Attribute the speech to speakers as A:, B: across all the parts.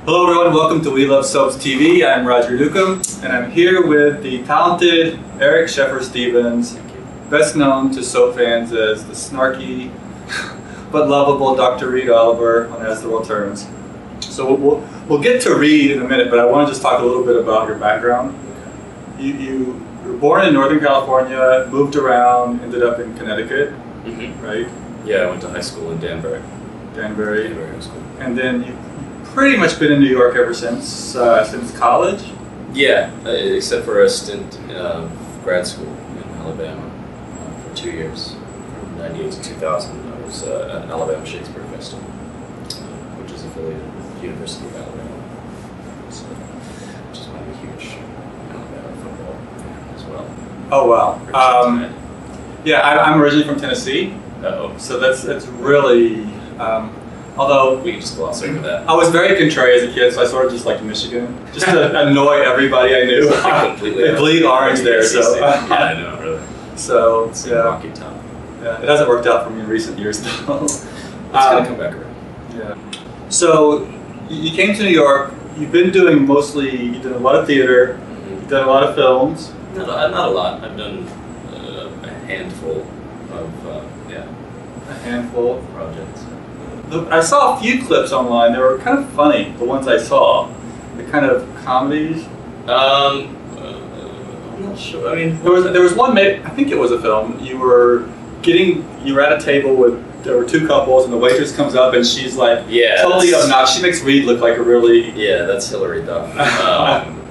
A: Hello everyone, welcome to We Love Soaps TV. I'm Roger Newcomb, and I'm here with the talented Eric Sheffer Stevens, best known to soap fans as the snarky but lovable Dr. Reed Oliver on As the World Turns. So we'll get to Reed in a minute, but I want to just talk a little bit about your background. You were born in Northern California, moved around, ended up in Connecticut, right?
B: Yeah, I went to high school in Danbury.
A: Danbury
B: High School.
A: And then you've pretty much been in New York ever since college?
B: Yeah, except for a stint of grad school in Alabama for 2 years, from 98 to 2000. I was at Alabama Shakespeare Festival, which is affiliated with the University of Alabama, so, which is why I'm a huge Alabama football fan as well.
A: Oh wow! Yeah, I'm originally from Tennessee. So that's really. Although
B: we can just gloss over that.
A: I was very contrary as a kid, so I sort of just liked Michigan, just to annoy everybody I knew. They bleed orange there, so
B: yeah, I know, really.
A: So
B: it's
A: yeah,
B: rocky town.
A: Yeah, it hasn't worked out for me in recent years though.
B: It's gonna come back around.
A: Yeah. So you came to New York. You've been doing you did a lot of theater. You've done a lot of films.
B: Not a lot. I've done a handful of
A: A handful
B: of projects.
A: I saw a few clips online. They were kind of funny. The ones I saw, the kind of comedies.
B: I'm not sure. I mean,
A: there was one. I think it was a film. You were at a table there were two couples, and the waitress comes up and she's like, totally obnoxious. She makes Reed look like a really.
B: Yeah, that's Hillary Duff.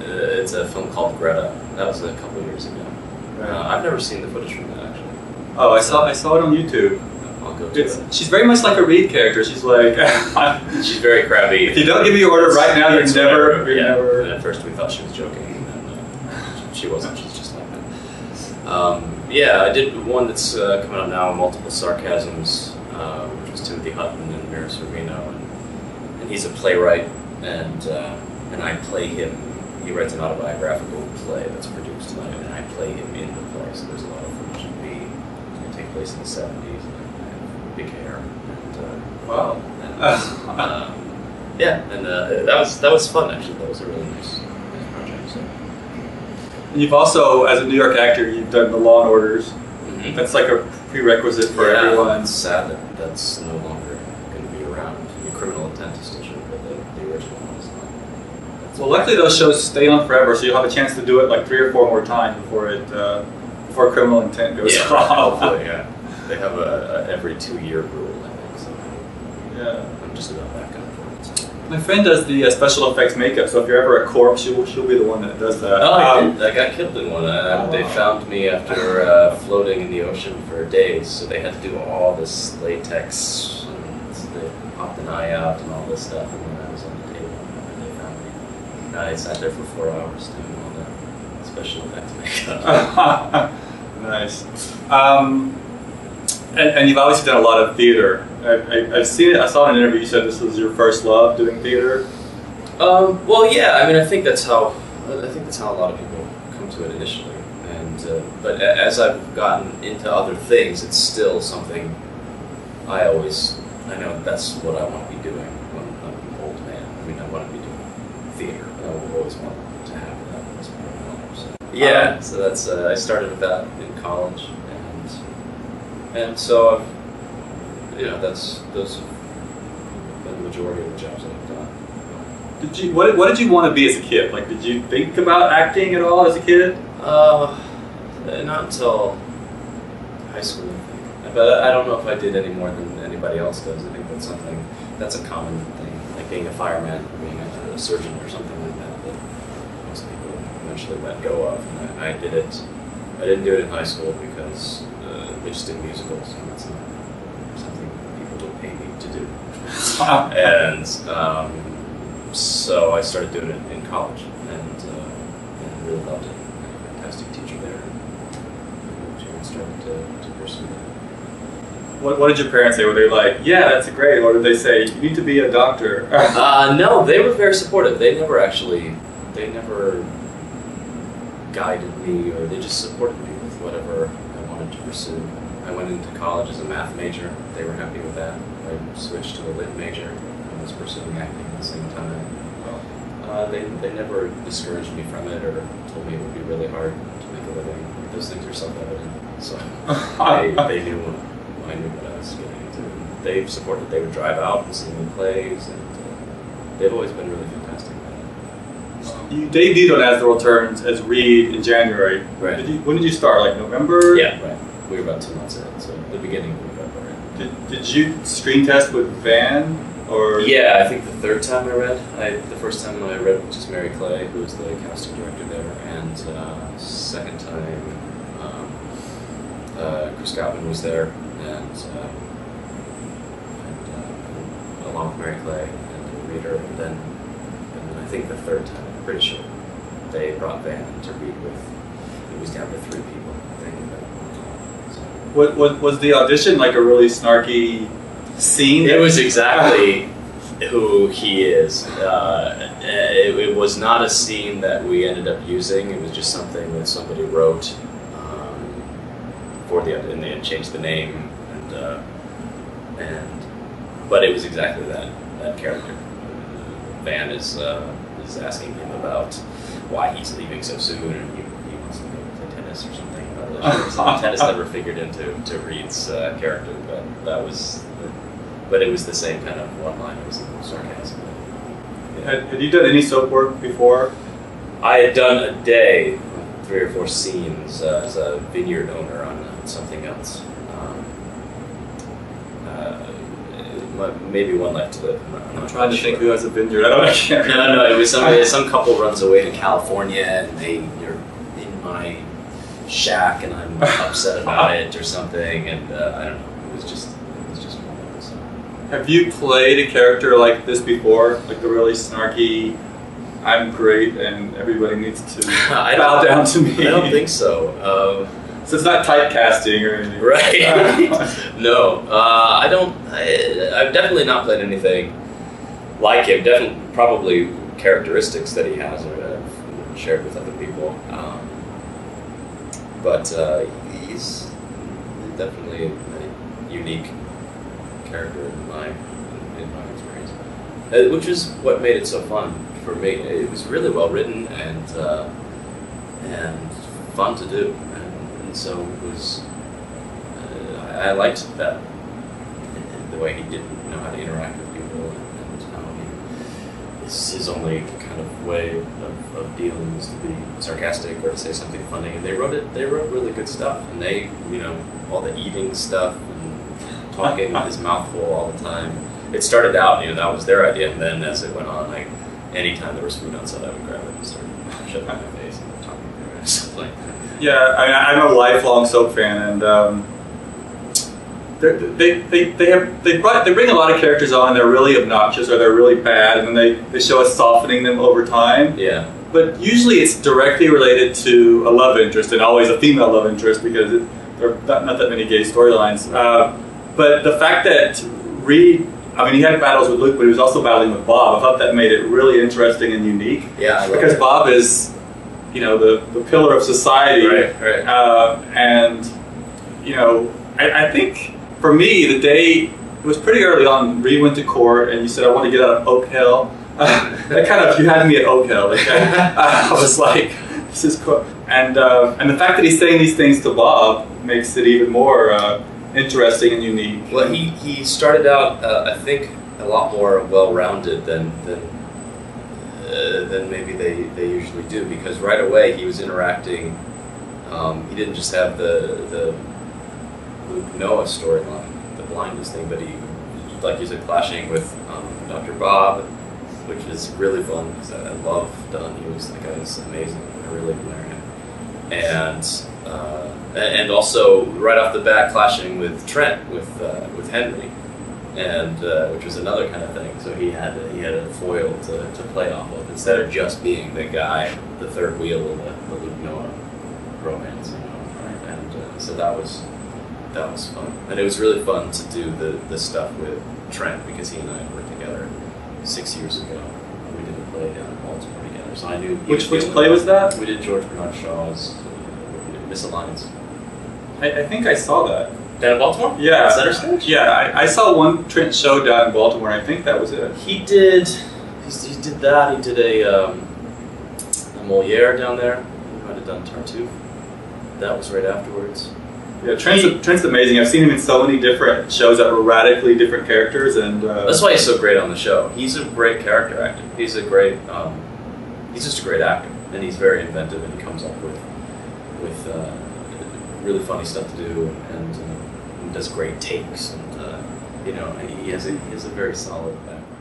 B: It's a film called Greta. That was a couple of years ago.
A: Right.
B: I've never seen the footage from that actually.
A: Oh, I saw it on YouTube. She's very much like a Reed character. She's like
B: she's very crabby.
A: If you don't give me your order right now, you're never.
B: And at first we thought she was joking, and she wasn't. She's just like that. Yeah, I did one that's coming up now, Multiple Sarcasms, which was Timothy Hutton and Mira Sorvino, and he's a playwright, and I play him. He writes an autobiographical play that's produced tonight, and I play him in the play. So there's a lot of footage of me. It's going to take place in the 70s. Big hair, and
A: wow,
B: yeah, and that was fun actually. That was a really nice project. So.
A: And you've also, as a New York actor, you've done the Law and Orders. That's like a prerequisite for everyone.
B: It's sad that that's no longer going to be around. The Criminal Intent is still true, but the original one is not.
A: Well, luckily those shows stay on forever, so you'll have a chance to do it like 3 or 4 more times before Criminal Intent goes off.
B: Hopefully, yeah. They have a every 2-year rule, I think. So
A: yeah,
B: I'm just about that kind of point. So.
A: My friend does the special effects makeup, so if you're ever a corpse, she'll be the one that does that.
B: Oh, I got killed in one. They found me after floating in the ocean for days, so they had to do all this latex, and they popped an eye out and all this stuff, and then I was on the table, and they found me. And I sat there for 4 hours doing all that special effects makeup.
A: Nice. And you've obviously done a lot of theater. I've seen it. I saw in an interview you said this was your first love, doing theater.
B: Well, yeah. I mean, I think that's how a lot of people come to it initially. And but as I've gotten into other things, it's still something I know that's what I want to be doing when I'm an old man. I mean, I want to be doing theater. I will always want to have that as part of my life. So. Yeah. So that's I started with that in college. And so, those have been the majority of the jobs that I've done.
A: What did you want to be as a kid? Like, did you think about acting at all as a kid?
B: Not until high school, I think. But I don't know if I did any more than anybody else does. I think that's a common thing, like being a fireman or being a surgeon or something like that most people eventually let go of. And I did it. I didn't do it in high school because we just did musicals, and that's not something people would pay me to do. And so I started doing it in college, and really loved it. I had a fantastic teacher there, and started to pursue that.
A: What did your parents say? Were they like, yeah, that's great, or did they say, you need to be a doctor?
B: No, they were very supportive. They never guided me, or they just supported me with whatever I wanted to pursue. I went into college as a math major. They were happy with that. I switched to a lit major and was pursuing acting at the same time. They never discouraged me from it or told me it would be really hard to make a living. Those things are self-evident. So they knew I knew what I was getting into. They supported. They would drive out and see me plays, and they've always been really fantastic about it.
A: You debuted on As the World Turns as Reed in January.
B: Right.
A: When did you start? Like November?
B: Yeah, right. We were about 2 months in, so the beginning of November.
A: Did you screen test with Van? Or
B: yeah, I think the third time I read. The first time I read was just Mary Clay, who was the casting director there, and second time Chris Gottman was there, and along with Mary Clay and the reader, and then I think the third time, I'm pretty sure, they brought Van to read with. It was down to 3 people, I think.
A: Was the audition like a really snarky scene?
B: It was exactly who he is. It was not a scene that we ended up using. It was just something that somebody wrote for and they had changed the name, but it was exactly that character. Van is asking him about why he's leaving so soon, and he wants to go play tennis or something. Tennis never figured into Reed's character, but it was the same kind of one-line. It was sarcasm. Yeah.
A: Had you done any soap work before?
B: I had done a day, 3 or 4 scenes as a vineyard owner on something else. Maybe one left to live.
A: I'm trying to think who has a vineyard. I can't remember.
B: No, it was some couple runs away to California, and you're in my shack, and I'm upset about it or something, and I don't know. It was just one of those.
A: Have you played a character like this before, like the really snarky, I'm great and everybody needs to bow down to me?
B: I don't think so.
A: So it's not typecasting or anything.
B: Right. No, I don't. I've definitely not played anything like him. Definitely, probably characteristics that he has or I've shared with other people. But he's definitely a unique character in my experience, which is what made it so fun for me. It was really well written and fun to do. So it was, I liked that, the way he didn't know how to interact with people, and how his only kind of way of dealing was to be sarcastic or to say something funny. And they wrote really good stuff, and they, all the eating stuff and talking with his mouth full all the time. It started out, that was their idea, and then as it went on, anytime there was food on set, I would grab it and start shoving it in my face and talking through it or something like that.
A: Yeah, I'm a lifelong soap fan, and they bring a lot of characters on. They're really obnoxious or they're really bad, and then they show us softening them over time.
B: Yeah.
A: But usually it's directly related to a love interest, and always a female love interest, because there are not that many gay storylines. But the fact that Reed, he had battles with Luke, but he was also battling with Bob. I thought that made it really interesting and unique.
B: Yeah,
A: because Bob is, the pillar of society.
B: Right.
A: And, I think for me, the day, it was pretty early on, Reed went to court and you said, I want to get out of Oak Hill. That kind of, you had me at Oak Hill. I was like, this is cool. And the fact that he's saying these things to Bob makes it even more interesting and unique.
B: Well, he started out, I think, a lot more well-rounded than maybe they usually do, because right away he was interacting. He didn't just have the Luke Noah storyline, the blindness thing, but he, like you said, clashing with Dr. Bob, which is really fun because I love Dunn. That guy was amazing. I really admire him. And also right off the bat clashing with Trent, with Henry. And which was another kind of thing. So he had a foil to play off of instead of just being the guy, the third wheel of the Luke Noah romance. And so that was fun. And it was really fun to do the stuff with Trent because he and I worked together 6 years ago. We did a play down in Baltimore together. So I knew.
A: Which play was that?
B: We did George Bernard Shaw's Misalliance.
A: I think I saw that.
B: Down in Baltimore?
A: Yeah.
B: Center Stage?
A: Yeah, I saw one Trent show down in Baltimore, and I think that was it.
B: He did did that. He did a Moliere down there. He might have done Tartuffe. That was right afterwards.
A: Yeah, Trent's amazing. I've seen him in so many different shows that were radically different characters, and
B: that's why he's so great on the show. He's a great character actor. He's a great, he's just a great actor, and he's very inventive, and he comes up with really funny stuff to do, and does great takes, and you know, he has a very solid background.